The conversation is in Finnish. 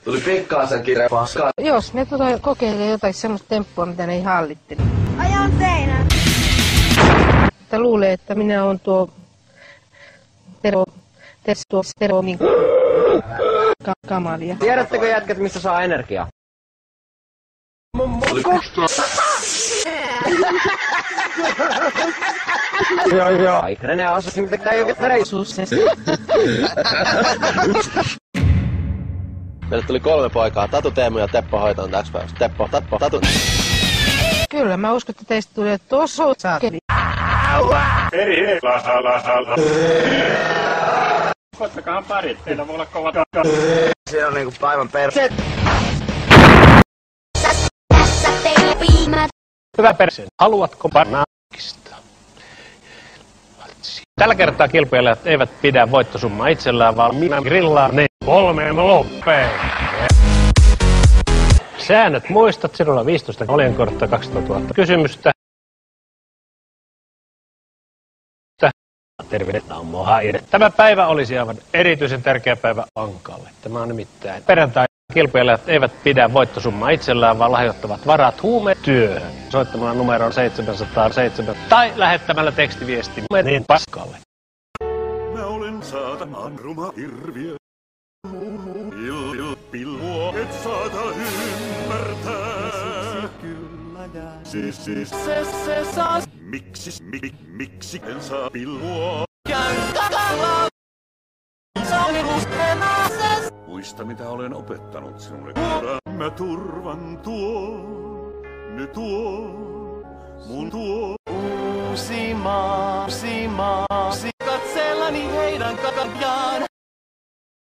Tuli pikkasen kireä paskaa. Jos me kokeilee jotain semmoista temppua, mitä ne ei hallittele. Ajan seinään. Että luulee, että minä oon tuo kamalia. Tiedättekö jätkät, mistä saa energiaa? Joo. Aikrene asasi, mitä tää ei oikein reissuus. Meille tuli 3 poikaa. Tatu, Teemu ja Teppo hoitaan täks päivästä. Teppo, Tatu. Kyllä, mä uskon, että teistä tulee tossa saakeli. Perhe, lasa. Koittakaa parit, teillä voi olla kovat. Siinä on niinku päivän perse. Hyvä perse, haluatko panaakista? Tällä kertaa kilpailijat eivät pidä voittosummaa itsellään, vaan minä grillaan ne 3 loppeen. Säännöt muistat, sinulla 15 oljenkortta, 200 000 kysymystä. Terveydet on Mohaire. Tämä päivä olisi aivan erityisen tärkeä päivä Ankalle. Tämä on nimittäin perjantai. Kilpailijat eivät pidä voittosummaa itsellään, vaan lahjoittavat varat huumetyöhön. Soittamalla numeroon 707 tai lähettämällä tekstiviesti niin paskalle. Mä olen saatanan ruma hirviö. Pilvoa et saata ymmärtää. Siis. Se saa. Miksi en saa pilvoa? Muista mitä olen opettanut sinulle. Mä turvan ne tuo, mun tuo. Uusi maa, katsellani heidän kakabjaan.